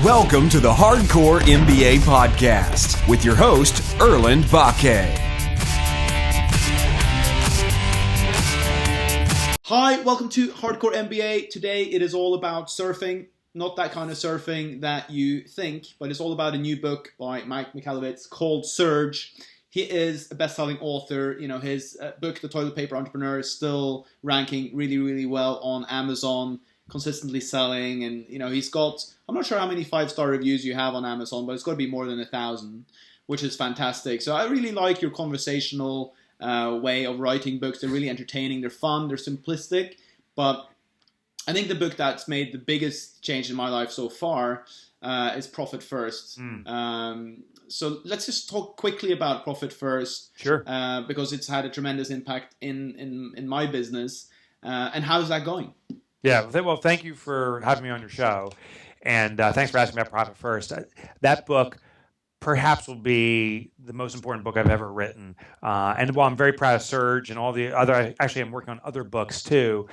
Welcome to the Hardcore MBA podcast with your host, Erlend, Bakke. Hi, welcome to Hardcore MBA. Today it is all about surfing. Not that kind of surfing that you think, but it's all about a new book by Michalowicz called Surge. He is a best-selling author. You know, his book, The Toilet Paper Entrepreneur, is still ranking really, really well on Amazon, consistently selling. And, you know, he's got, I'm not sure how many 5-star reviews you have on Amazon, but it's got to be more than 1,000, which is fantastic. So I really like your conversational way of writing books. They're really entertaining, they're fun, they're simplistic, but I think the book that's made the biggest change in my life so far is Profit First. So let's just talk quickly about Profit First. Sure. Because it's had a tremendous impact in my business. And how's that going? Yeah. Well, thank you for having me on your show. And thanks for asking me about Profit First. That book perhaps will be the most important book I've ever written. And while I'm very proud of Surge and all the other, actually I'm working on other books too,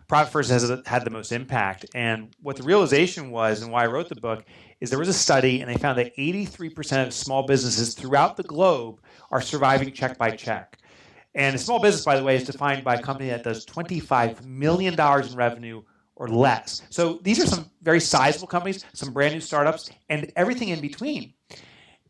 Profit First has had the most impact. And what the realization was, and why I wrote the book, is there was a study, and they found that 83% of small businesses throughout the globe are surviving check by check. And a small business, by the way, is defined by a company that does $25 million in revenue or less. So these are some very sizable companies, some brand new startups, and everything in between.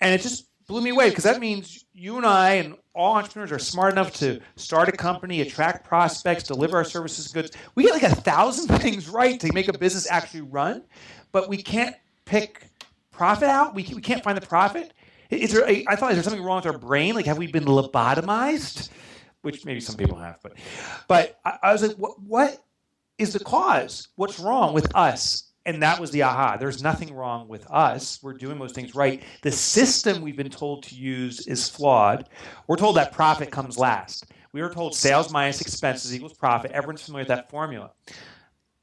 And it just blew me away, because that means you and I and all entrepreneurs are smart enough to start a company, attract prospects, deliver our services and goods. We get like 1,000 things right to make a business actually run, but we can't pick profit out. We can't find the profit. I thought, is there something wrong with our brain? Like, have we been lobotomized? Which maybe some people have, but I was like, what is the cause? What's wrong with us? And that was the aha. There's nothing wrong with us. We're doing most things right. The system we've been told to use is flawed. We're told that profit comes last. We were told sales minus expenses equals profit. Everyone's familiar with that formula.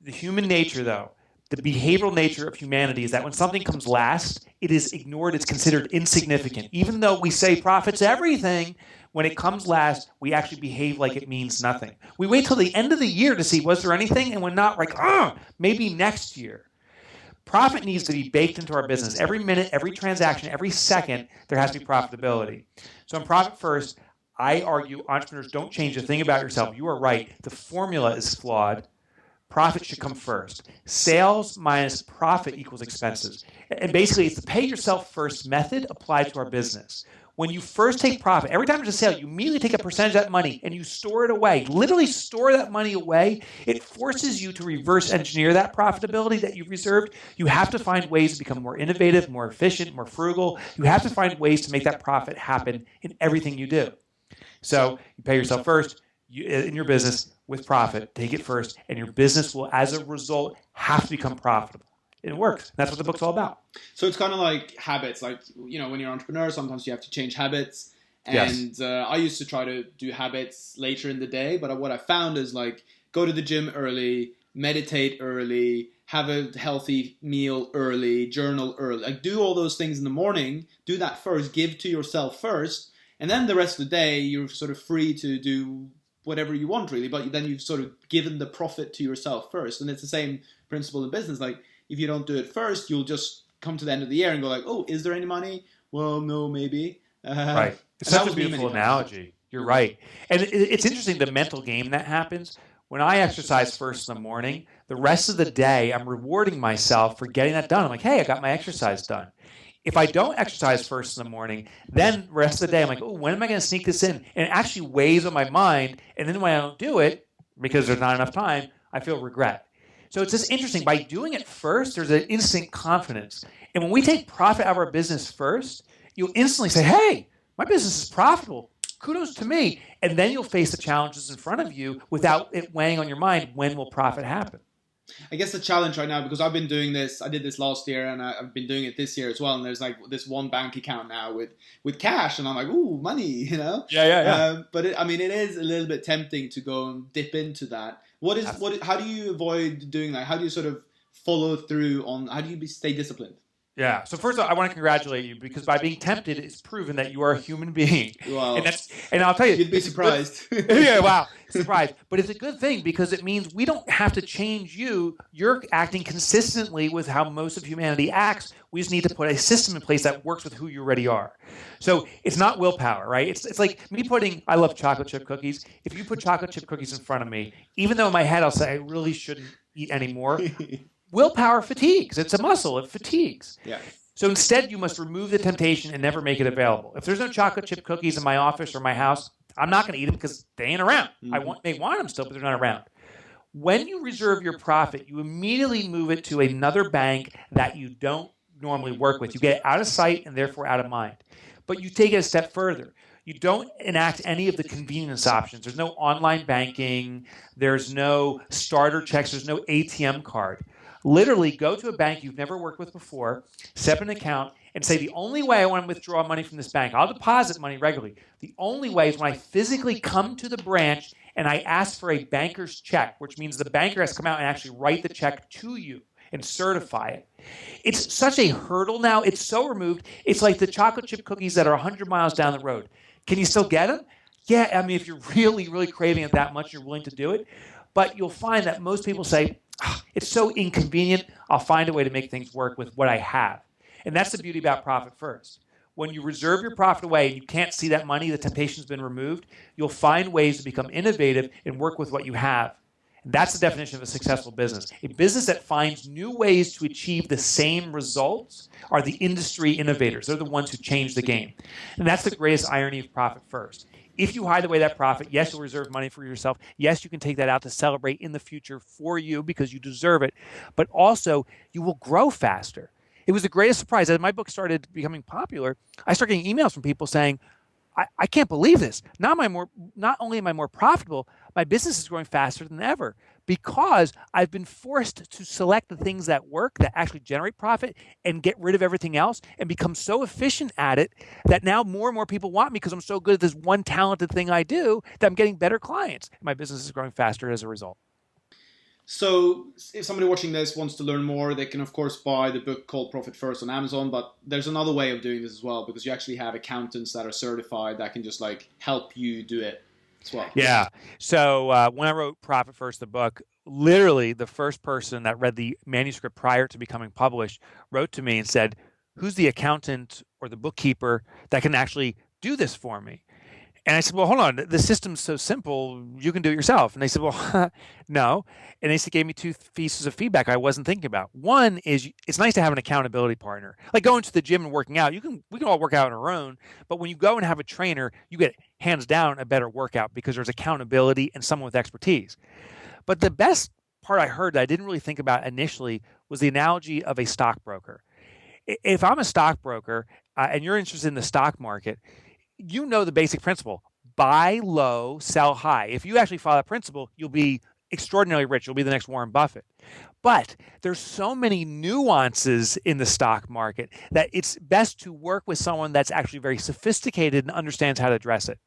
The human nature, though, the behavioral nature of humanity is that when something comes last, it is ignored. It's considered insignificant. Even though we say profit's everything, when it comes last, we actually behave like it means nothing. We wait till the end of the year to see, was there anything? And when not, like, maybe next year. Profit needs to be baked into our business. Every minute, every transaction, every second, there has to be profitability. So in Profit First, I argue entrepreneurs, don't change a thing about yourself. You are right. The formula is flawed. Profit should come first. Sales minus profit equals expenses. And basically, it's the pay yourself first method applied to our business. When you first take profit, every time there's a sale, you immediately take a percentage of that money and you store it away. Literally store that money away. It forces you to reverse engineer that profitability that you've reserved. You have to find ways to become more innovative, more efficient, more frugal. You have to find ways to make that profit happen in everything you do. So you pay yourself first in your business with profit. Take it first, and your business will, as a result, have to become profitable. It works. That's what the book's all about. So it's kind of like habits. Like, you know, when you're an entrepreneur, sometimes you have to change habits. And Yes. I used to try to do habits later in the day. But what I found is, like, go to the gym early, meditate early, have a healthy meal early, journal early. Like, do all those things in the morning. Do that first. Give to yourself first. And then the rest of the day, you're sort of free to do whatever you want, really. But then you've sort of given the profit to yourself first. And it's the same principle in business. Like, if you don't do it first, you'll just come to the end of the year and go like, oh, is there any money? Well, no, maybe. Right. It's such a beautiful analogy. You're right. And it's interesting, the mental game that happens. When I exercise first in the morning, the rest of the day, I'm rewarding myself for getting that done. I'm like, hey, I got my exercise done. If I don't exercise first in the morning, then the rest of the day, I'm like, oh, when am I going to sneak this in? And it actually weighs on my mind. And then when I don't do it, because there's not enough time, I feel regret. So it's just interesting. By doing it first, there's an instant confidence. And when we take profit out of our business first, you'll instantly say, hey, my business is profitable. Kudos to me. And then you'll face the challenges in front of you without it weighing on your mind. When will profit happen? I guess the challenge right now, because I've been doing this, I did this last year and I've been doing it this year as well. And there's like this one bank account now with cash. And I'm like, ooh, money, you know? Yeah. But it is a little bit tempting to go and dip into that. How do you avoid doing that? How do you sort of follow through on, how do you stay disciplined? Yeah. So first of all, I want to congratulate you because by being tempted, it's proven that you are a human being. Wow. And I'll tell you, You'd be surprised. Yeah, wow, surprised. But it's a good thing because it means we don't have to change you. You're acting consistently with how most of humanity acts. We just need to put a system in place that works with who you already are. So it's not willpower, right? It's like me I love chocolate chip cookies. If you put chocolate chip cookies in front of me, even though in my head I'll say I really shouldn't eat anymore, willpower fatigues. It's a muscle. It fatigues. Yeah. So instead, you must remove the temptation and never make it available. If there's no chocolate chip cookies in my office or my house, I'm not going to eat them because they ain't around. They want them still, but they're not around. When you reserve your profit, you immediately move it to another bank that you don't normally work with. You get it out of sight and therefore out of mind. But you take it a step further. You don't enact any of the convenience options. There's no online banking. There's no starter checks. There's no ATM card. Literally go to a bank you've never worked with before, set up an account, and say, the only way I want to withdraw money from this bank, I'll deposit money regularly. The only way is when I physically come to the branch and I ask for a banker's check, which means the banker has to come out and actually write the check to you and certify it. It's such a hurdle now. It's so removed. It's like the chocolate chip cookies that are 100 miles down the road. Can you still get them? Yeah, I mean, if you're really, really craving it that much, you're willing to do it. But you'll find that most people say, it's so inconvenient, I'll find a way to make things work with what I have. And that's the beauty about Profit First. When you reserve your profit away and you can't see that money, the temptation's been removed, you'll find ways to become innovative and work with what you have. And that's the definition of a successful business. A business that finds new ways to achieve the same results are the industry innovators. They're the ones who change the game. And that's the greatest irony of Profit First. If you hide away that profit, yes, you'll reserve money for yourself. Yes, you can take that out to celebrate in the future for you because you deserve it. But also, you will grow faster. It was the greatest surprise. As my book started becoming popular, I started getting emails from people saying, I can't believe this. Not only am I more profitable, my business is growing faster than ever because I've been forced to select the things that work, that actually generate profit, and get rid of everything else and become so efficient at it that now more and more people want me because I'm so good at this one talented thing I do that I'm getting better clients. My business is growing faster as a result. So if somebody watching this wants to learn more, they can, of course, buy the book called Profit First on Amazon. But there's another way of doing this as well, because you actually have accountants that are certified that can just like help you do it as well. Yeah. So when I wrote Profit First, the book, literally the first person that read the manuscript prior to becoming published wrote to me and said, who's the accountant or the bookkeeper that can actually do this for me? And I said, well, hold on. The system's so simple, you can do it yourself. And they said, well, no. And they gave me two pieces of feedback I wasn't thinking about. One is it's nice to have an accountability partner. Like going to the gym and working out, we can all work out on our own. But when you go and have a trainer, you get hands down a better workout because there's accountability and someone with expertise. But the best part I heard that I didn't really think about initially was the analogy of a stockbroker. If I'm a stockbroker and you're interested in the stock market, you know the basic principle: buy low, sell high. If you actually follow that principle, you'll be extraordinarily rich. You'll be the next Warren Buffett. But there's so many nuances in the stock market that it's best to work with someone that's actually very sophisticated and understands how to address it.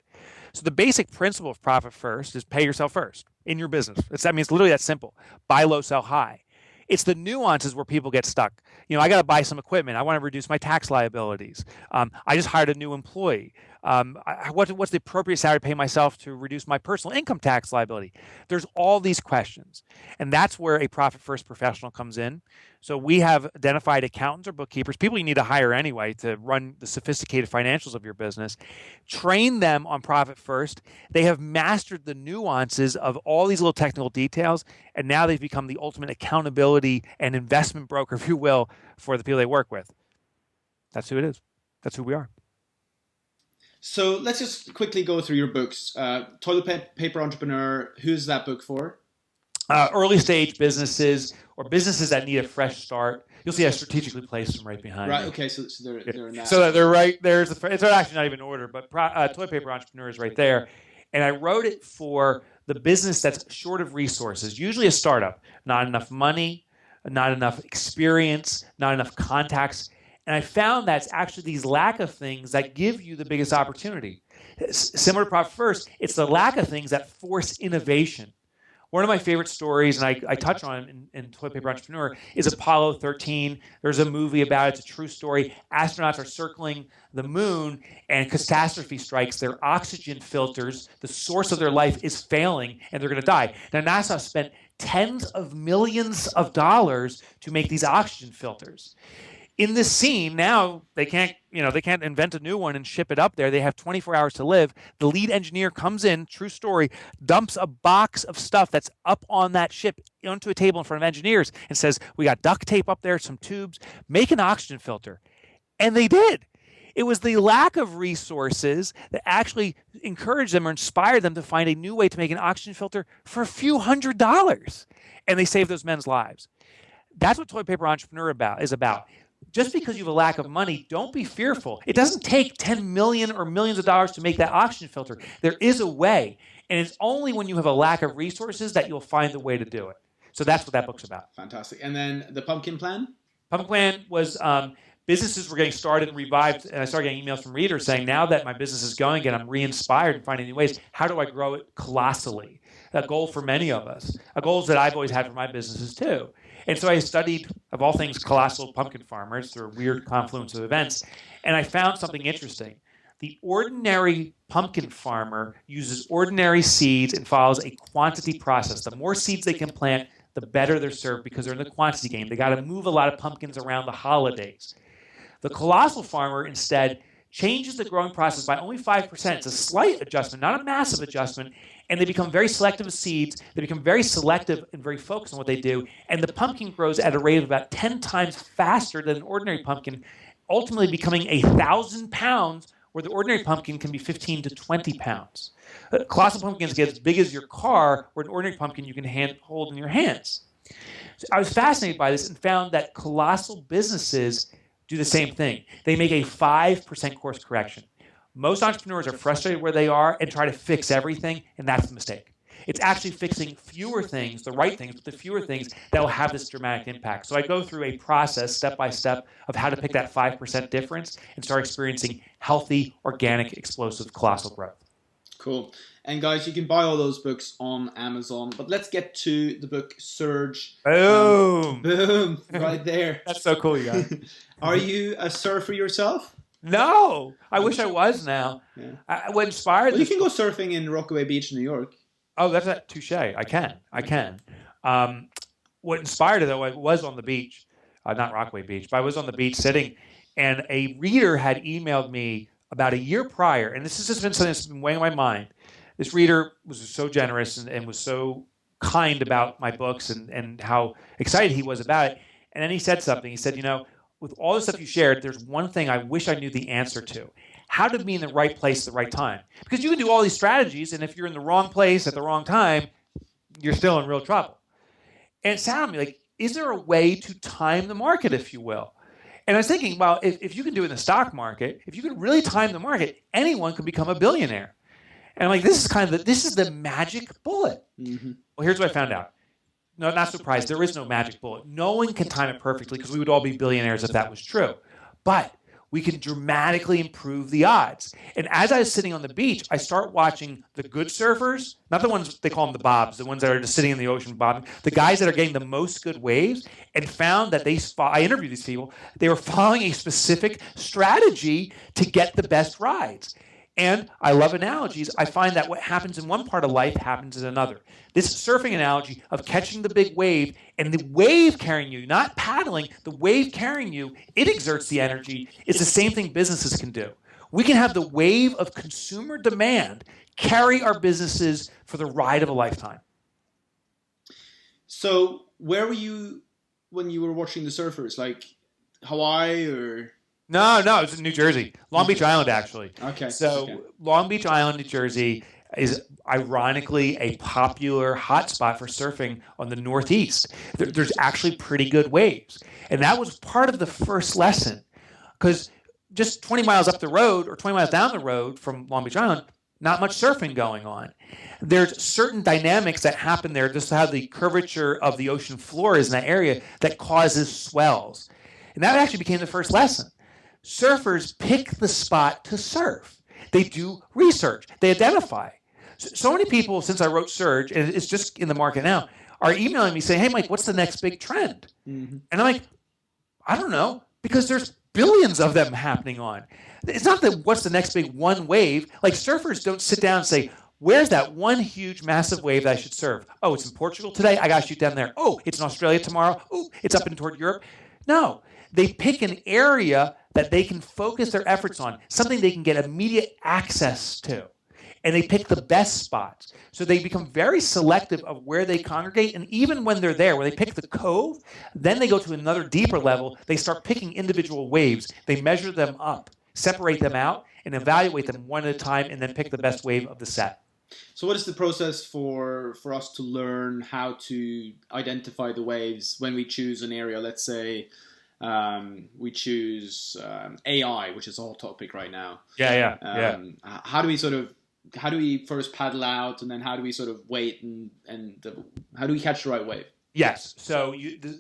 So the basic principle of Profit First is pay yourself first in your business. It's literally that simple. Buy low, sell high. It's the nuances where people get stuck. I got to buy some equipment. I want to reduce my tax liabilities. I just hired a new employee. What's the appropriate salary to pay myself to reduce my personal income tax liability? There's all these questions. And that's where a Profit First professional comes in. So we have identified accountants or bookkeepers, people you need to hire anyway to run the sophisticated financials of your business. Train them on Profit First. They have mastered the nuances of all these little technical details, and now they've become the ultimate accountability and investment broker, if you will, for the people they work with. That's who it is. That's who we are. So let's just quickly go through your books. Toilet Paper Entrepreneur, who's that book for? Early stage businesses or businesses that need a fresh start. You'll see I strategically placed them right behind me. Okay, so they're in that. So they're right there. It's actually not even in order, but Toilet Paper Entrepreneur is right there. And I wrote it for the business that's short of resources, usually a startup, not enough money, not enough experience, not enough contacts. And I found that it's actually these lack of things that give you the biggest opportunity. Similar to Profit First, it's the lack of things that force innovation. One of my favorite stories, and I touch on it in Toilet Paper Entrepreneur, is Apollo 13. There's a movie about it. It's a true story. Astronauts are circling the moon, and catastrophe strikes. Their oxygen filters, the source of their life, is failing, and they're going to die. Now, NASA spent tens of millions of dollars to make these oxygen filters. In this scene, now they can't invent a new one and ship it up there. They have 24 hours to live. The lead engineer comes in, true story, dumps a box of stuff that's up on that ship onto a table in front of engineers and says, we got duct tape up there, some tubes, make an oxygen filter. And they did. It was the lack of resources that actually encouraged them or inspired them to find a new way to make an oxygen filter for a few $100s. And they saved those men's lives. That's what Toilet Paper Entrepreneur is about. Just because you have a lack of money, don't be fearful. It doesn't take 10 million or millions of dollars to make that oxygen filter. There is a way. And it's only when you have a lack of resources that you'll find the way to do it. So that's what that book's about. Fantastic. And then the Pumpkin Plan? Pumpkin Plan was businesses were getting started and revived. And I started getting emails from readers saying, now that my business is going again, I'm re-inspired and finding new ways. How do I grow it colossally? A goal for many of us. A goal that I've always had for my businesses too. And so I studied, of all things, colossal pumpkin farmers through a weird confluence of events. And I found something interesting. The ordinary pumpkin farmer uses ordinary seeds and follows a quantity process. The more seeds they can plant, the better they're served because they're in the quantity game. They got to move a lot of pumpkins around the holidays. The colossal farmer, instead, changes the growing process by only 5%. It's a slight adjustment, not a massive adjustment. And they become very selective of seeds. They become very selective and very focused on what they do. And the pumpkin grows at a rate of about 10 times faster than an ordinary pumpkin, ultimately becoming 1,000 pounds, where the ordinary pumpkin can be 15 to 20 pounds. Colossal pumpkins get as big as your car, where an ordinary pumpkin you can hold in your hands. So I was fascinated by this and found that colossal businesses do the same thing. They make a 5% course correction. Most entrepreneurs are frustrated where they are and try to fix everything, and that's the mistake. It's actually fixing fewer things, the right things, but the fewer things that will have this dramatic impact. So I go through a process, step by step, of how to pick that 5% difference and start experiencing healthy, organic, explosive, colossal growth. Cool. And guys, you can buy all those books on Amazon. But let's get to the book Surge. Boom! Boom! Right there. That's so cool, you guys. Are you a surfer yourself? No, I wish I was now. Yeah. What inspired well, you can go surfing in Rockaway Beach, New York. Oh, that's a touche. I can. What inspired it, though, I was on the beach, not Rockaway Beach, but I was on the beach sitting, and a reader had emailed me about a year prior, and this has just been something that's been weighing on my mind. This reader was so generous and was so kind about my books and how excited he was about it. And then he said something. He said, with all the stuff you shared, there's one thing I wish I knew the answer to. How to be in the right place at the right time. Because you can do all these strategies, and if you're in the wrong place at the wrong time, you're still in real trouble. And it sounded to me like, is there a way to time the market, if you will? And I was thinking, well, if you can do it in the stock market, if you could really time the market, anyone could become a billionaire. And I'm like, this is the magic bullet. Mm-hmm. Well, here's what I found out. No, not surprised. There is no magic bullet. No one can time it perfectly because we would all be billionaires if that was true. But we can dramatically improve the odds. And as I was sitting on the beach, I start watching the good surfers, not the ones they call them the bobs, the ones that are just sitting in the ocean bobbing, the guys that are getting the most good waves, and found that I interviewed these people, they were following a specific strategy to get the best rides. And I love analogies. I find that what happens in one part of life happens in another. This surfing analogy of catching the big wave and the wave carrying you, not paddling, the wave carrying you, it exerts the energy. It's the same thing businesses can do. We can have the wave of consumer demand carry our businesses for the ride of a lifetime. So where were you when you were watching the surfers? Like Hawaii or... No, it was in New Jersey. Long Beach Island, actually. Okay. So Long Beach Island, New Jersey is ironically a popular hotspot for surfing on the Northeast. There's actually pretty good waves. And that was part of the first lesson. Because just 20 miles up the road or 20 miles down the road from Long Beach Island, not much surfing going on. There's certain dynamics that happen there, just how the curvature of the ocean floor is in that area, that causes swells. And that actually became the first lesson. Surfers pick the spot to surf. They do research. They identify. So many people, since I wrote Surge, and it's just in the market now, are emailing me saying, hey, Mike, what's the next big trend? And I'm like, I don't know, because there's billions of them happening on. It's not that what's the next big one wave. Like surfers don't sit down and say, where's that one huge, massive wave that I should surf? Oh, it's in Portugal today. I got to shoot down there. Oh, it's in Australia tomorrow. Oh, it's up and toward Europe. No, they pick an area that they can focus their efforts on, something they can get immediate access to. And they pick the best spots. So they become very selective of where they congregate. And even when they're there, when they pick the cove, then they go to another deeper level. They start picking individual waves. They measure them up, separate them out, and evaluate them one at a time, and then pick the best wave of the set. So what is the process for us to learn how to identify the waves when we choose an area? Let's say we choose AI, which is a hot topic right now. Yeah. How do we first paddle out, and then how do we sort of wait, and how do we catch the right wave? Yes. So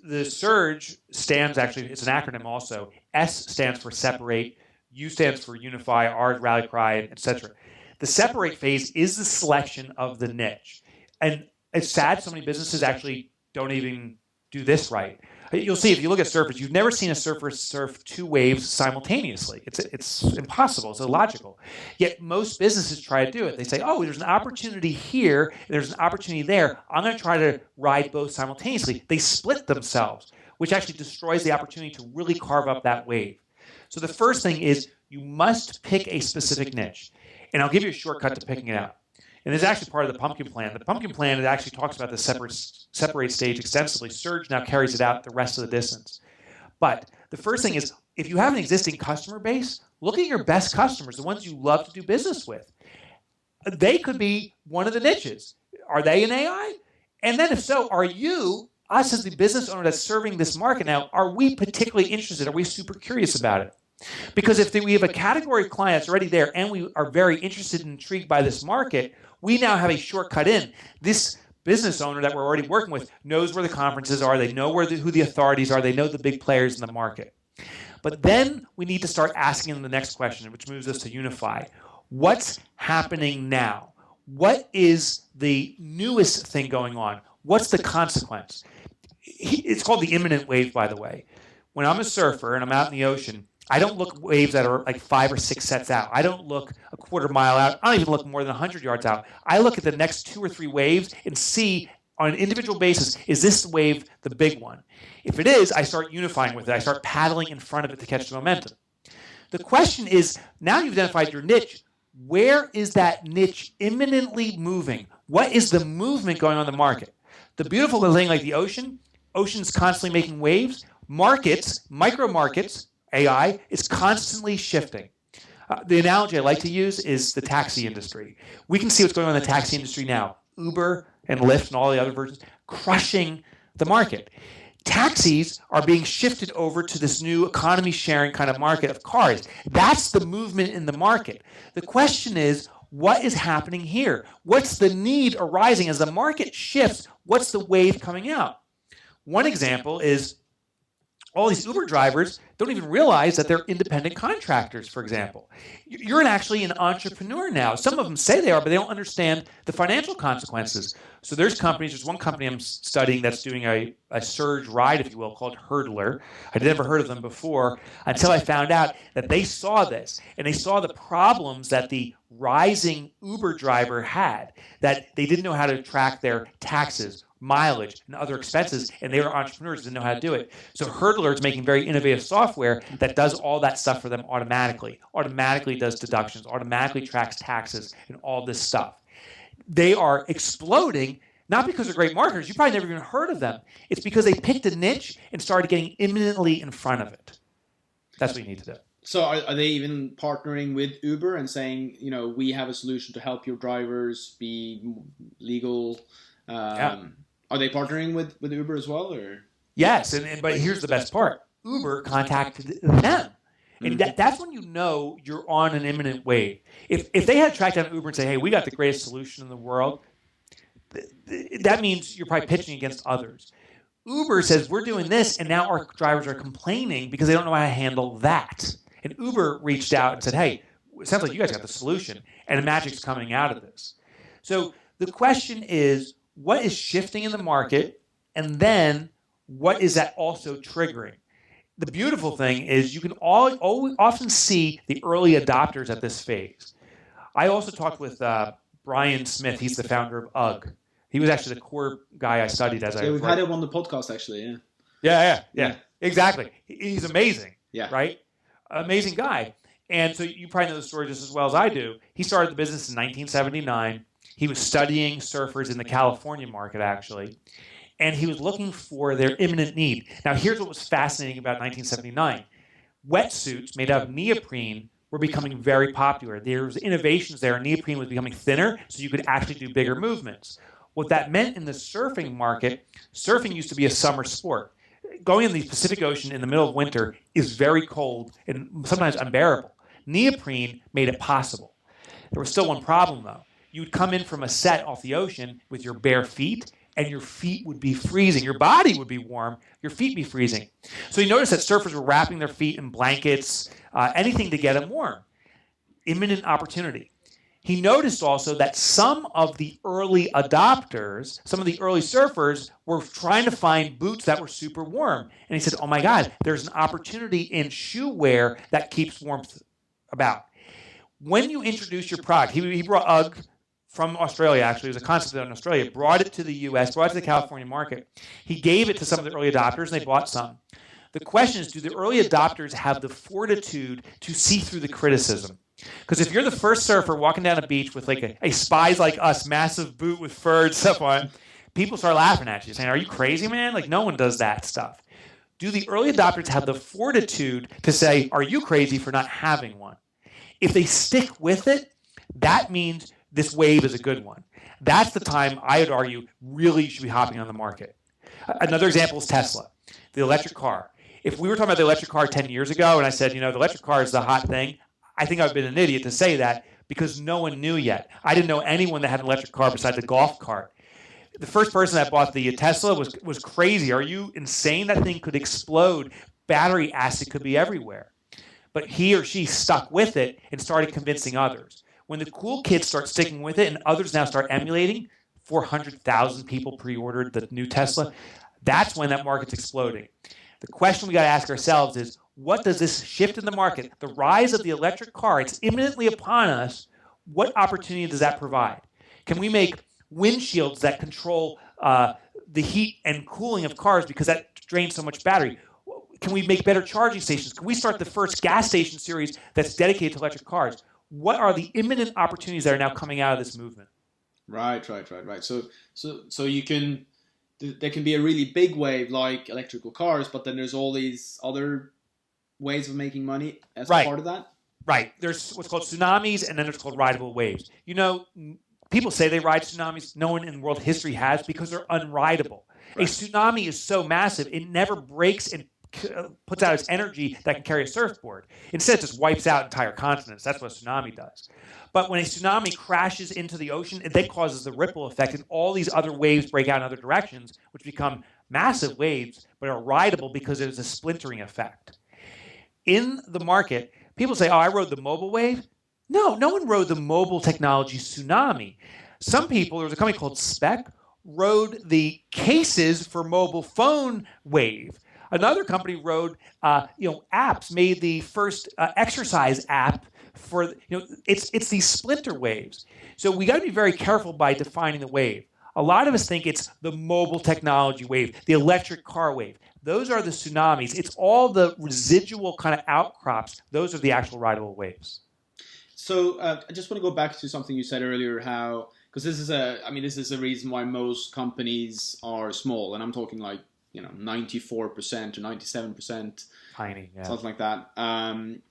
the Surge stands, actually, it's an acronym also. S stands for separate, U stands for unify, R is rally cry, etc. The separate phase is the selection of the niche. And it's sad so many businesses actually don't even do this right. You'll see, if you look at surfers, you've never seen a surfer surf two waves simultaneously. It's impossible. It's illogical. Yet most businesses try to do it. They say, oh, there's an opportunity here, there's an opportunity there. I'm going to try to ride both simultaneously. They split themselves, which actually destroys the opportunity to really carve up that wave. So the first thing is you must pick a specific niche. And I'll give you a shortcut to picking it out. And this is actually part of the pumpkin plan. The pumpkin plan, it actually talks about the separate stage extensively. Surge now carries it out the rest of the distance. But the first thing is, if you have an existing customer base, look at your best customers, the ones you love to do business with. They could be one of the niches. Are they in AI? And then if so, are you, us as the business owner that's serving this market now, are we particularly interested? Are we super curious about it? Because if we have a category of clients already there and we are very interested and intrigued by this market, we now have a shortcut in. This business owner that we're already working with knows where the conferences are. They know who the authorities are. They know the big players in the market. But then we need to start asking them the next question, which moves us to unify. What's happening now? What is the newest thing going on? What's the consequence? It's called the imminent wave, by the way. When I'm a surfer and I'm out in the ocean, I don't look waves that are like 5 or 6 sets out. I don't look a quarter mile out. I don't even look more than 100 yards out. I look at the next 2 or 3 waves and see on an individual basis, is this wave the big one? If it is, I start unifying with it. I start paddling in front of it to catch the momentum. The question is, now you've identified your niche, where is that niche imminently moving? What is the movement going on in the market? The beautiful thing, like the ocean's constantly making waves. Markets, micro markets, AI is constantly shifting. The analogy I like to use is the taxi industry. We can see what's going on in the taxi industry now. Uber and Lyft and all the other versions crushing the market. Taxis are being shifted over to this new economy sharing kind of market of cars. That's the movement in the market. The question is, what is happening here? What's the need arising as the market shifts? What's the wave coming out? One example is all these Uber drivers don't even realize that they're independent contractors, for example. You're actually an entrepreneur now. Some of them say they are, but they don't understand the financial consequences. So there's one company I'm studying that's doing a surge ride, if you will, called Hurdler. I'd never heard of them before until I found out that they saw this, and they saw the problems that the rising Uber driver had, that they didn't know how to track their taxes, mileage, and other expenses, and they were entrepreneurs, didn't know how to do it. So Hurdler is making very innovative software that does all that stuff for them automatically does deductions, automatically tracks taxes, and all this stuff. They are exploding, not because they're great marketers. You probably never even heard of them. It's because they picked a niche and started getting imminently in front of it. That's what you need to do. So are they even partnering with Uber and saying, we have a solution to help your drivers be legal? Yeah. Are they partnering with Uber as well, or? Yes, but here's the best part. Uber contacted them. And that's when you know you're on an imminent wave. If they had tracked down Uber and say, hey, we got the greatest solution in the world, that means you're probably pitching against others. Uber says, we're doing this, and now our drivers are complaining because they don't know how to handle that. And Uber reached out and said, hey, it sounds like you guys got the solution, and the magic's coming out of this. So the question is, what is shifting in the market? And then what is that also triggering? The beautiful thing is you can often see the early adopters at this phase. I also talked with Brian Smith. He's the founder of UGG. He was actually the core guy I studied as we've had him on the podcast, actually, Yeah. Exactly. He's amazing, Yeah. right? Amazing guy. And so you probably know the story just as well as I do. He started the business in 1979. He was studying surfers in the California market, actually. And he was looking for their imminent need. Now, here's what was fascinating about 1979. Wetsuits made out of neoprene were becoming very popular. There was innovations there. Neoprene was becoming thinner, so you could actually do bigger movements. What that meant in the surfing market, surfing used to be a summer sport. Going in the Pacific Ocean in the middle of winter is very cold and sometimes unbearable. Neoprene made it possible. There was still one problem, though. You would come in from a set off the ocean with your bare feet, and your feet would be freezing. Your body would be warm. Your feet would be freezing. So you notice that surfers were wrapping their feet in blankets, anything to get them warm. Imminent opportunity. He noticed also that some of the early adopters, some of the early surfers, were trying to find boots that were super warm. And he said, oh my God, there's an opportunity in shoe wear that keeps warmth about. When you introduce your product, he brought UGG from Australia, actually. It was a concept in Australia, brought it to the U.S., brought it to the California market. He gave it to some of the early adopters, and they bought some. The question is, do the early adopters have the fortitude to see through the criticism? Because if you're the first surfer walking down a beach with like a Spies Like Us massive boot with fur and stuff on, people start laughing at you, saying, are you crazy, man? Like, no one does that stuff. Do the early adopters have the fortitude to say, are you crazy for not having one? If they stick with it, that means this wave is a good one. That's the time I would argue really you should be hopping on the market. Another example is Tesla, the electric car. If we were talking about the electric car 10 years ago and I said, the electric car is the hot thing, I think I've been an idiot to say that because no one knew yet. I didn't know anyone that had an electric car besides a golf cart. The first person that bought the Tesla was crazy. Are you insane? That thing could explode. Battery acid could be everywhere. But he or she stuck with it and started convincing others. When the cool kids start sticking with it and others now start emulating, 400,000 people pre-ordered the new Tesla, that's when that market's exploding. The question we got to ask ourselves is, what does this shift in the market, the rise of the electric car, it's imminently upon us, what opportunity does that provide? Can we make windshields that control the heat and cooling of cars because that drains so much battery? Can we make better charging stations? Can we start the first gas station series that's dedicated to electric cars? What are the imminent opportunities that are now coming out of this movement? Right. So you can, there can be a really big wave like electrical cars, but then there's all these other ways of making money as part of that. Right. There's what's called tsunamis, and then there's called rideable waves. People say they ride tsunamis. No one in world history has because they're unrideable. Right. A tsunami is so massive, it never breaks and puts out its energy that can carry a surfboard. Instead, it just wipes out entire continents. That's what a tsunami does. But when a tsunami crashes into the ocean, it then causes the ripple effect, and all these other waves break out in other directions, which become massive waves, but are rideable because there's a splintering effect. In the market, people say, I rode the mobile wave. No one rode the mobile technology tsunami. Some people, there was a company called Spec, rode the cases for mobile phone wave. Another company rode, apps, made the first exercise app for, it's these splinter waves. So we got to be very careful by defining the wave. A lot of us think it's the mobile technology wave, the electric car wave. Those are the tsunamis. It's all the residual kind of outcrops. Those are the actual rideable waves. So I just want to go back to something you said earlier, how, because this is a reason why most companies are small, and I'm talking like, 94% or 97%, tiny, yeah, something like that. And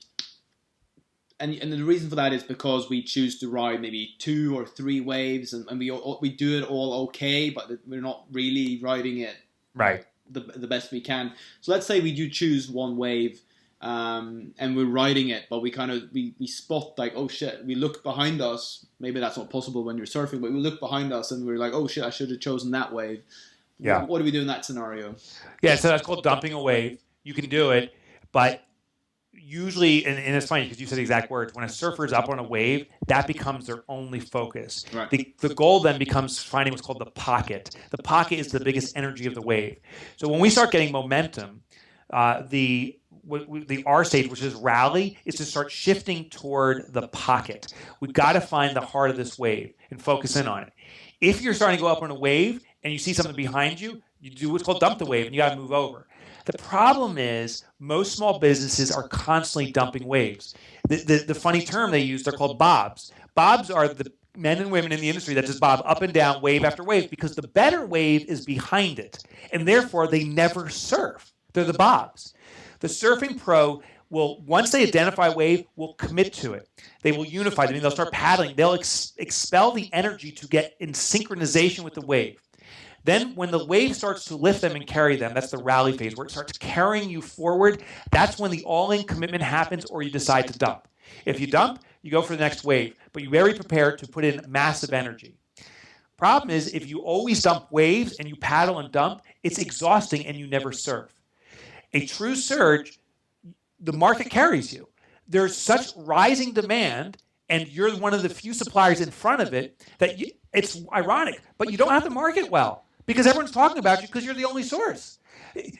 the reason for that is because we choose to ride maybe 2 or 3 waves, and we do it all okay, but we're not really riding it right the best we can. So let's say we do choose one wave, and we're riding it, but we spot like, oh shit, we look behind us. Maybe that's not possible when you're surfing, but we look behind us and we're like, oh shit, I should have chosen that wave. Yeah. What do we do in that scenario? Yeah, so that's called dumping a wave. You can do it, but usually, and it's funny because you said the exact words, when a surfer is up on a wave, that becomes their only focus. Right. The goal then becomes finding what's called the pocket. The pocket is the biggest energy of the wave. So when we start getting momentum, the R stage, which is rally, is to start shifting toward the pocket. We've got to find the heart of this wave and focus in on it. If you're starting to go up on a wave and you see something behind you, you do what's called dump the wave, and you got to move over. The problem is most small businesses are constantly dumping waves. The funny term they use, they're called bobs. Bobs are the men and women in the industry that just bob up and down, wave after wave, because the better wave is behind it, and therefore they never surf. They're the bobs. The surfing pro will, once they identify a wave, will commit to it. They will unify. I mean, they'll start paddling. They'll expel the energy to get in synchronization with the wave. Then when the wave starts to lift them and carry them, that's the rally phase, where it starts carrying you forward. That's when the all-in commitment happens, or you decide to dump. If you dump, you go for the next wave, but you're very prepared to put in massive energy. Problem is, if you always dump waves and you paddle and dump, it's exhausting and you never surf. A true surge, the market carries you. There's such rising demand, and you're one of the few suppliers in front of it, that it's ironic, but you don't have to market well. Because everyone's talking about you because you're the only source.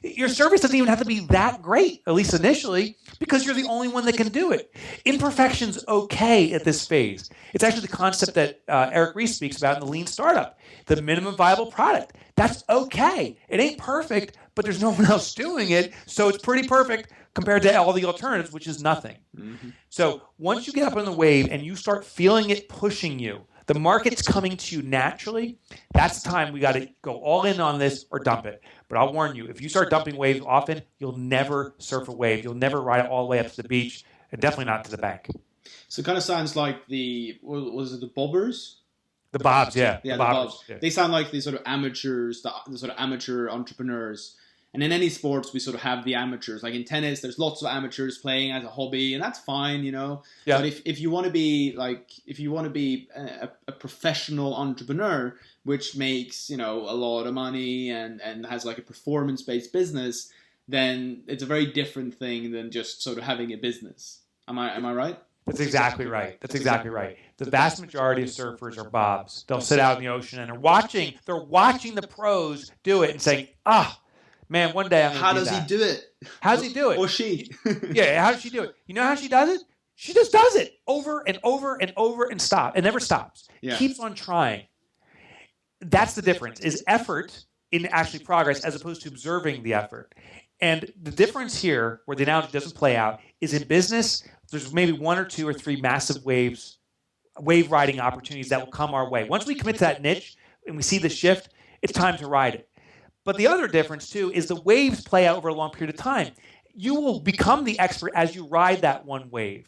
Your service doesn't even have to be that great, at least initially, because you're the only one that can do it. Imperfection's okay at this phase. It's actually the concept that Eric Ries speaks about in the lean startup, the minimum viable product. That's okay. It ain't perfect, but there's no one else doing it, so it's pretty perfect compared to all the alternatives, which is nothing. Mm-hmm. So once you get up on the wave and you start feeling it pushing you, the market's coming to you naturally, that's the time we got to go all in on this or dump it. But I'll warn you, if you start dumping waves often, you'll never surf a wave. You'll never ride it all the way up to the beach, and definitely not to the bank. So it kind of sounds like was it the bobbers? The bobs, yeah. Yeah, the bobs. Yeah. They sound like these sort of amateurs, the sort of amateur entrepreneurs. And in any sports, we sort of have the amateurs. Like in tennis, there's lots of amateurs playing as a hobby, and that's fine, you know. Yeah. But if you want to be a professional entrepreneur, which makes, you know, a lot of money and has like a performance-based business, then it's a very different thing than just sort of having a business. Am I right? That's exactly right. That's exactly right. The vast majority of surfers are bobs. They'll sit out in the ocean and they're watching the pros do it and saying, man, one day I'm going to do that. How does he do it? How does he do it? Or she. Yeah, how does she do it? You know how she does it? She just does it over and over and over and stop. It never stops. Yeah. Keeps on trying. That's the difference, is effort in actually progress as opposed to observing the effort. And the difference here, where the analogy doesn't play out, is in business, there's maybe 1 or 2 or 3 massive wave riding opportunities that will come our way. Once we commit to that niche and we see the shift, it's time to ride it. But the other difference, too, is the waves play out over a long period of time. You will become the expert as you ride that one wave.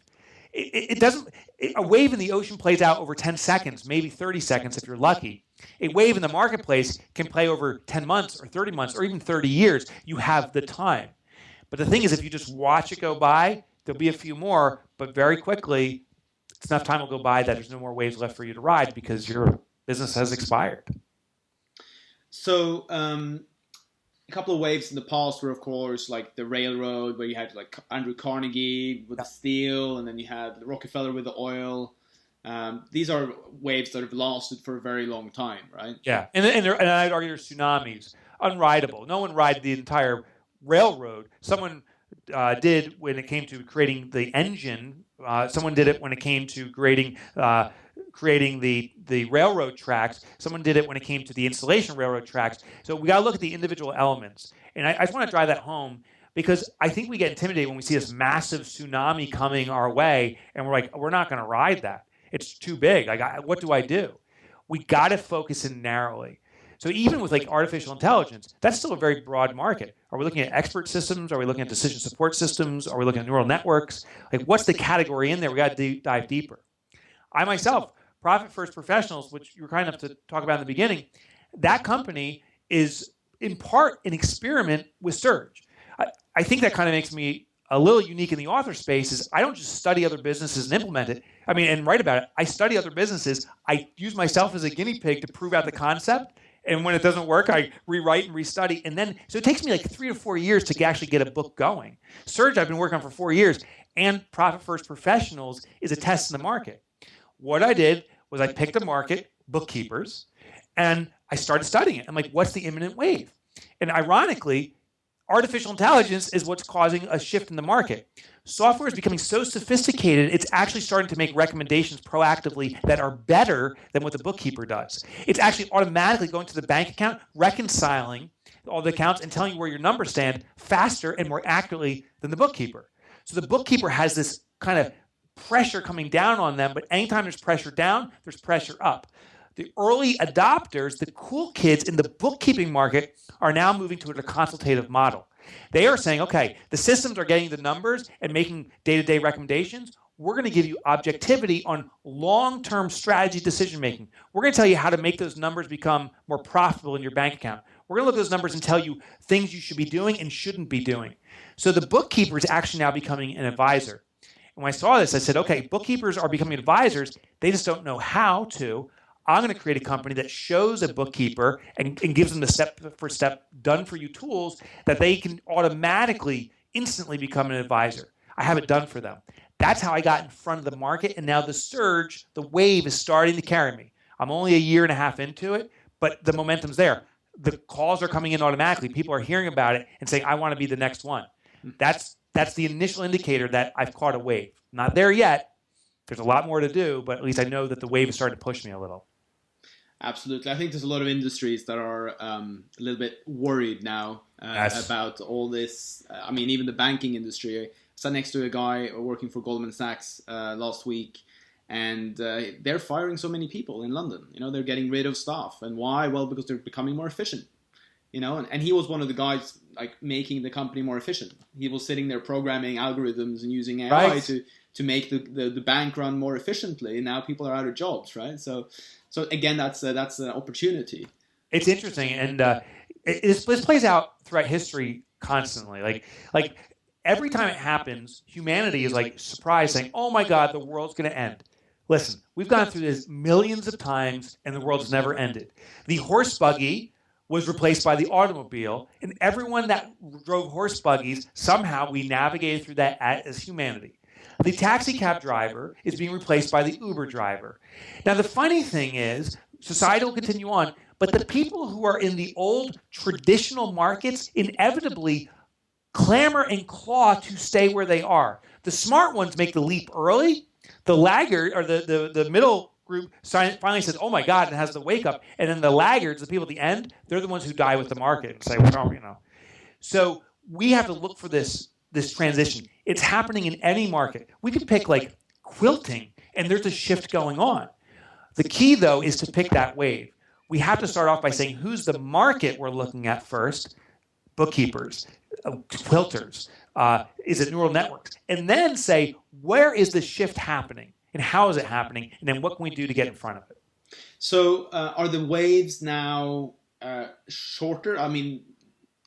A wave in the ocean plays out over 10 seconds, maybe 30 seconds if you're lucky. A wave in the marketplace can play over 10 months or 30 months or even 30 years. You have the time. But the thing is, if you just watch it go by, there'll be a few more, but very quickly, enough time will go by that there's no more waves left for you to ride because your business has expired. So a couple of waves in the past were, of course, like the railroad, where you had like Andrew Carnegie with the steel, and then you had Rockefeller with the oil. These are waves that have lasted for a very long time, right? Yeah, and I'd argue there's tsunamis, unrideable. No one rides the entire railroad. Someone did when it came to creating the engine. Someone did it when it came to creating the railroad tracks. Someone did it when it came to the installation of railroad tracks. So we got to look at the individual elements. And I just want to drive that home because I think we get intimidated when we see this massive tsunami coming our way and we're like, we're not going to ride that. It's too big. What do I do? We got to focus in narrowly. So even with like artificial intelligence, that's still a very broad market. Are we looking at expert systems? Are we looking at decision support systems? Are we looking at neural networks? Like what's the category in there? We got to dive deeper. I myself, Profit First Professionals, which you were kind enough to talk about in the beginning, that company is in part an experiment with Surge. I think that kind of makes me a little unique in the author space is I don't just study other businesses and implement it. And write about it. I study other businesses. I use myself as a guinea pig to prove out the concept. And when it doesn't work, I rewrite and restudy. And then, so it takes me like 3 to 4 years to actually get a book going. Surge, I've been working on for 4 years. And Profit First Professionals is a test in the market. What I did was I picked a market, bookkeepers, and I started studying it. I'm like, what's the imminent wave? And ironically, artificial intelligence is what's causing a shift in the market. Software is becoming so sophisticated, it's actually starting to make recommendations proactively that are better than what the bookkeeper does. It's actually automatically going to the bank account, reconciling all the accounts and telling you where your numbers stand faster and more accurately than the bookkeeper. So the bookkeeper has this kind of pressure coming down on them, but anytime there's pressure down, there's pressure up. The early adopters, the cool kids in the bookkeeping market, are now moving to a consultative model. They are saying, okay, the systems are getting the numbers and making day-to-day recommendations. We're going to give you objectivity on long-term strategy decision-making. We're going to tell you how to make those numbers become more profitable in your bank account. We're going to look at those numbers and tell you things you should be doing and shouldn't be doing. So the bookkeeper is actually now becoming an advisor. And when I saw this, I said, okay, bookkeepers are becoming advisors. They just don't know how to. I'm going to create a company that shows a bookkeeper and gives them the step-for-step done-for-you tools that they can automatically, instantly become an advisor. I have it done for them. That's how I got in front of the market, and now the surge, the wave is starting to carry me. I'm only a year and a half into it, but the momentum's there. The calls are coming in automatically. People are hearing about it and saying, I want to be the next one. That's the initial indicator that I've caught a wave. Not there yet. There's a lot more to do, but at least I know that the wave is starting to push me a little. Absolutely. I think there's a lot of industries that are a little bit worried now about all this. I mean, even the banking industry. I sat next to a guy working for Goldman Sachs last week, and they're firing so many people in London. You know, they're getting rid of staff. And why? Well, because they're becoming more efficient. You know, and he was one of the guys like making the company more efficient. He was sitting there programming algorithms and using AI to make the bank run more efficiently. And now people are out of jobs, right? So again, that's an opportunity. It's interesting, and this plays out throughout history constantly. Like every time it happens, humanity is like surprised, saying, "Oh my God, the world's going to end." Listen, we've gone through this millions of times, and the world's never ended. The horse buggy was replaced by the automobile, and everyone that drove horse buggies, somehow we navigated through that as humanity. The taxi cab driver is being replaced by the Uber driver. Now, the funny thing is, society will continue on, but the people who are in the old traditional markets inevitably clamor and claw to stay where they are. The smart ones make the leap early. The laggard, or the middle group, finally says, oh my God, and has the wake up. And then the laggards, the people at the end, they're the ones who die with the market and say, well, you know. So we have to look for this transition. It's happening in any market. We could pick like quilting, and there's a shift going on. The key, though, is to pick that wave. We have to start off by saying, who's the market we're looking at first? Bookkeepers, quilters, is it neural networks? And then say, where is the shift happening? And how is it happening? And then what can we do to get in front of it? So are the waves now shorter? I mean,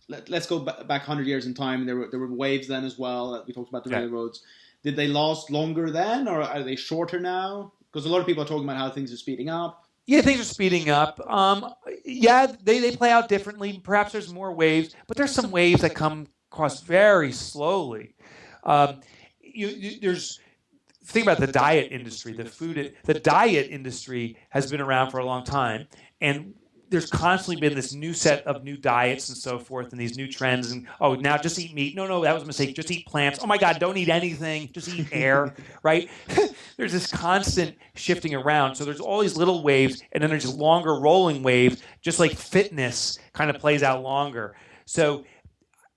let's go back 100 years in time. There were waves then as well. We talked about the railroads. Did they last longer then, or are they shorter now? Because a lot of people are talking about how things are speeding up. Yeah, things are speeding up. They play out differently. Perhaps there's more waves, but there's some waves that come across very slowly. There's think about the diet industry. The diet industry has been around for a long time, and there's constantly been this new set of new diets and so forth, and these new trends. And now just eat meat. No, that was a mistake. Just eat plants. Oh my God, don't eat anything. Just eat air. Right? There's this constant shifting around. So there's all these little waves, and then there's longer rolling waves. Just like fitness kind of plays out longer. So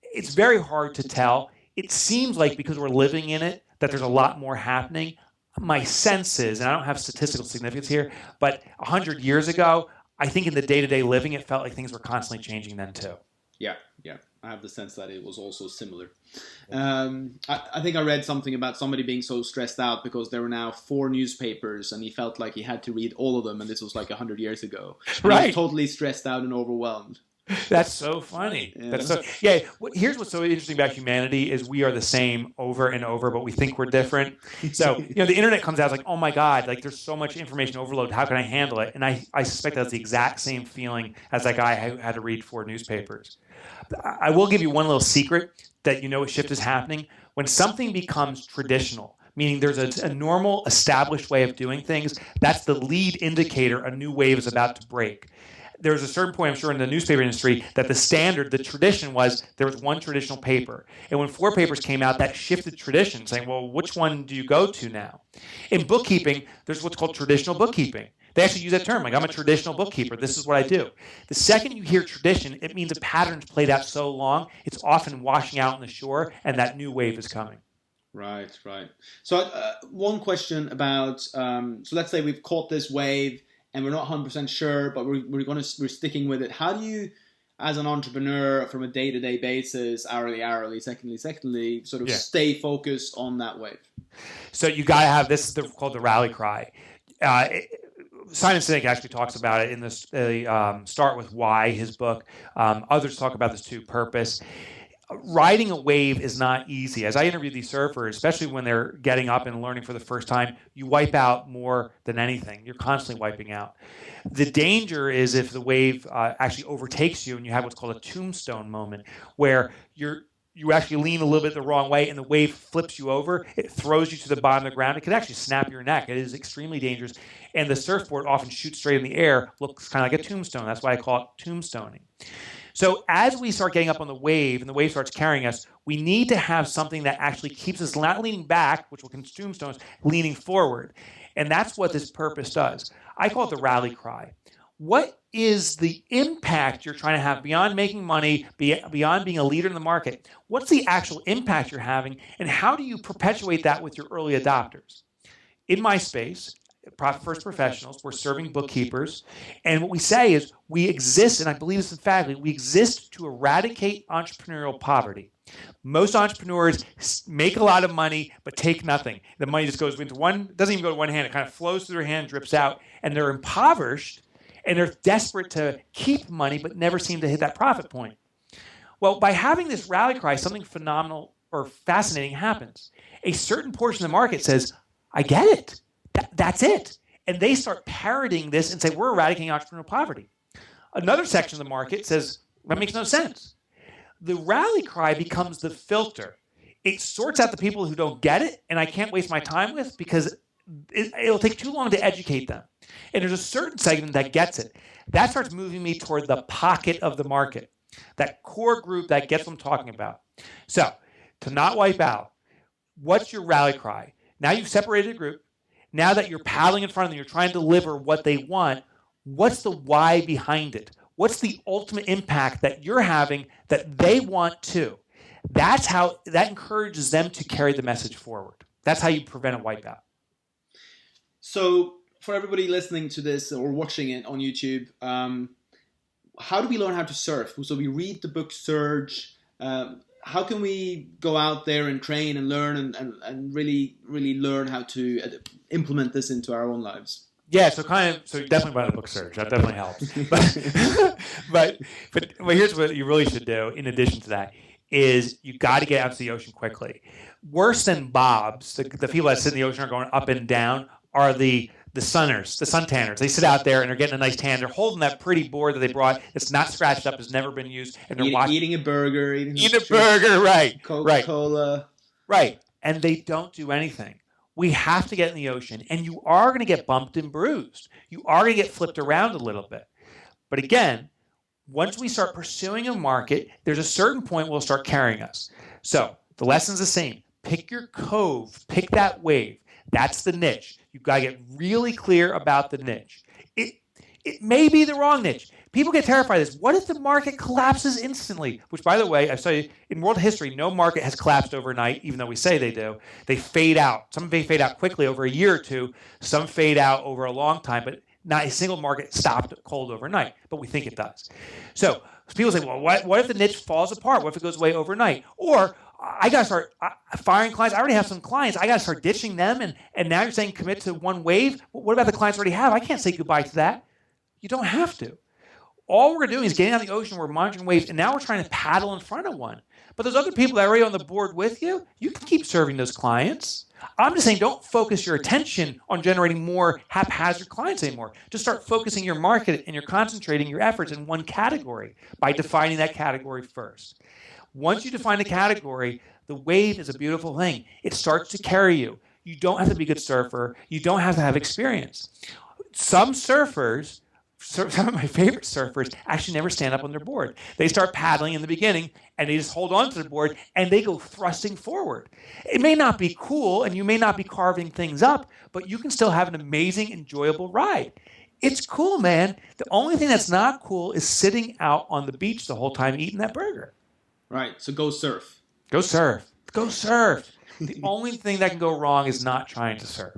it's very hard to tell. It seems like because we're living in it that there's a lot more happening. My sense is, and I don't have statistical significance here, but 100 years ago, I think in the day-to-day living, it felt like things were constantly changing then too. Yeah. I have the sense that it was also similar. I think I read something about somebody being so stressed out because there were now 4 newspapers, and he felt like he had to read all of them, and this was like 100 years ago. Right. He was totally stressed out and overwhelmed. That's so funny. Yeah. That's so yeah. Here's what's so interesting about humanity is we are the same over and over, but we think we're different. So the internet comes out, it's like, oh my God, like there's so much information overload. How can I handle it? And I suspect that's the exact same feeling as that guy who had to read 4 newspapers. I will give you one little secret that a shift is happening when something becomes traditional. Meaning there's a normal, established way of doing things. That's the lead indicator a new wave is about to break. There's a certain point, I'm sure, in the newspaper industry that the standard, the tradition was there was one traditional paper. And when 4 papers came out, that shifted tradition, saying, well, which one do you go to now? In bookkeeping, there's what's called traditional bookkeeping. They actually use that term, like I'm a traditional bookkeeper. This is what I do. The second you hear tradition, it means a pattern's played out so long, it's often washing out on the shore, and that new wave is coming. Right. So one question about, so let's say we've caught this wave, and we're not 100% sure, but we're sticking with it. How do you, as an entrepreneur, from a day-to-day basis, hourly, secondly, sort of stay focused on that wave? So you got to have this is called the rally cry. Simon Sinek actually talks about it in this Start With Why, his book. Others talk about this too, purpose. Riding a wave is not easy. As I interview these surfers, especially when they're getting up and learning for the first time, you wipe out more than anything. You're constantly wiping out. The danger is if the wave actually overtakes you and you have what's called a tombstone moment, where you actually lean a little bit the wrong way and the wave flips you over. It throws you to the bottom of the ground. It could actually snap your neck. It is extremely dangerous. And the surfboard often shoots straight in the air, looks kind of like a tombstone. That's why I call it tombstoning. So as we start getting up on the wave and the wave starts carrying us, we need to have something that actually keeps us not leaning back, which will consume stones, leaning forward. And that's what this purpose does. I call it the rally cry. What is the impact you're trying to have beyond making money, beyond being a leader in the market? What's the actual impact you're having, and how do you perpetuate that with your early adopters? In my space, Profit First Professionals, we're serving bookkeepers, and what we say is we exist, and I believe this emphatically, we exist to eradicate entrepreneurial poverty. Most entrepreneurs make a lot of money, but take nothing. The money just goes into doesn't even go to one hand, it kind of flows through their hand, drips out, and they're impoverished, and they're desperate to keep money, but never seem to hit that profit point. Well, by having this rally cry, something phenomenal or fascinating happens. A certain portion of the market says, I get it. That's it. And they start parroting this and say, we're eradicating entrepreneurial poverty. Another section of the market says, that makes no sense. The rally cry becomes the filter. It sorts out the people who don't get it and I can't waste my time with because it'll take too long to educate them. And there's a certain segment that gets it. That starts moving me toward the pocket of the market, that core group that gets what I'm talking about. So to not wipe out, what's your rally cry? Now you've separated a group. Now that you're paddling in front of them, you're trying to deliver what they want, what's the why behind it? What's the ultimate impact that you're having that they want too? That encourages them to carry the message forward. That's how you prevent a wipeout. So for everybody listening to this or watching it on YouTube, how do we learn how to surf? So we read the book Surge. How can we go out there and train and learn and really learn how to implement this into our own lives? Yeah, so definitely buy the book Surge. That definitely helps. But here's what you really should do in addition to that is you got to get out to the ocean quickly. Worse than bobs, the people that sit in the ocean are going up and down, are the sunners, the suntanners. They sit out there and they're getting a nice tan. They're holding that pretty board that they brought. It's not scratched up. It's never been used. And they're eating a burger. Eating a burger, right. Coca-Cola. Right. And they don't do anything. We have to get in the ocean. And you are going to get bumped and bruised. You are going to get flipped around a little bit. But again, once we start pursuing a market, there's a certain point we'll start carrying us. So the lesson's the same. Pick your cove. Pick that wave. That's the niche. You've got to get really clear about the niche. It may be the wrong niche. People get terrified of this. What if the market collapses instantly? Which, by the way, I say in world history, no market has collapsed overnight, even though we say they do. They fade out. Some may fade out quickly over a year or two. Some fade out over a long time, but not a single market stopped cold overnight. But we think it does. So people say, well, what if the niche falls apart? What if it goes away overnight? Or I got to start firing clients. I already have some clients. I got to start ditching them. And now you're saying commit to one wave? What about the clients I already have? I can't say goodbye to that. You don't have to. All we're doing is getting out in the ocean, we're monitoring waves, and now we're trying to paddle in front of one. But those other people that are already on the board with you, you can keep serving those clients. I'm just saying, don't focus your attention on generating more haphazard clients anymore. Just start focusing your market and you're concentrating your efforts in one category by defining that category first. Once you define a category, the wave is a beautiful thing. It starts to carry you. You don't have to be a good surfer. You don't have to have experience. Some surfers, some of my favorite surfers, actually never stand up on their board. They start paddling in the beginning, and they just hold on to the board, and they go thrusting forward. It may not be cool, and you may not be carving things up, but you can still have an amazing, enjoyable ride. It's cool, man. The only thing that's not cool is sitting out on the beach the whole time eating that burger. Right, so go surf. Go surf. Go surf. The only thing that can go wrong is not trying to surf.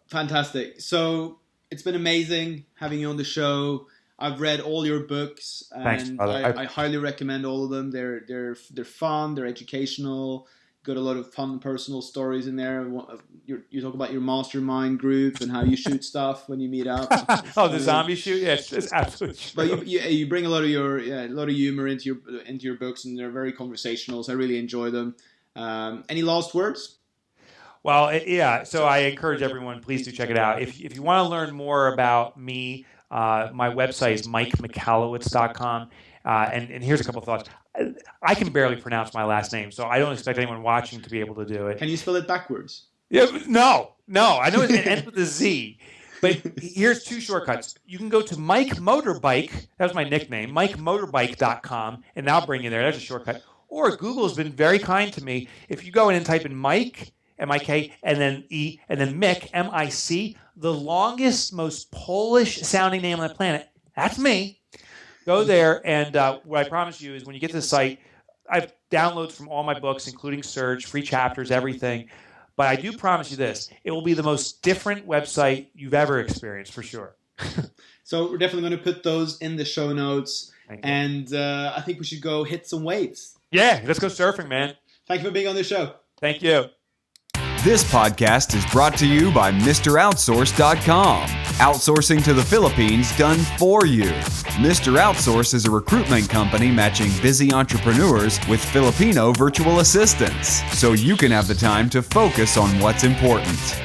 Fantastic. So it's been amazing having you on the show. I've read all your books, and Thanks, brother. I highly recommend all of them. They're fun, they're educational. Got a lot of fun personal stories in there. You talk about your mastermind group and how you shoot stuff when you meet up. The zombie shoot? Yeah, it's absolutely true. But you bring a lot of humor into your books, and they're very conversational. So I really enjoy them. Any last words? Well, so I encourage everyone, please do check it out. If you want to learn more about me, my website is michalowicz.com. And here's a couple of thoughts. I can barely pronounce my last name, so I don't expect anyone watching to be able to do it. Can you spell it backwards? Yeah, no. I know it ends with a Z. But here's two shortcuts. You can go to Mike Motorbike. That was my nickname, mikemotorbike.com, and that'll bring you there. That's a shortcut. Or Google has been very kind to me. If you go in and type in Mike, M-I-K, and then E, and then Mick, M-I-C, the longest, most Polish-sounding name on the planet, that's me. Go there, and what I promise you is when you get to the site, I have downloads from all my books, including Surge, free chapters, everything. But I do promise you this. It will be the most different website you've ever experienced, for sure. So we're definitely going to put those in the show notes. And I think we should go hit some waves. Yeah, let's go surfing, man. Thank you for being on the show. Thank you. This podcast is brought to you by MrOutsource.com. Outsourcing to the Philippines done for you. Mr. Outsource is a recruitment company matching busy entrepreneurs with Filipino virtual assistants, so you can have the time to focus on what's important.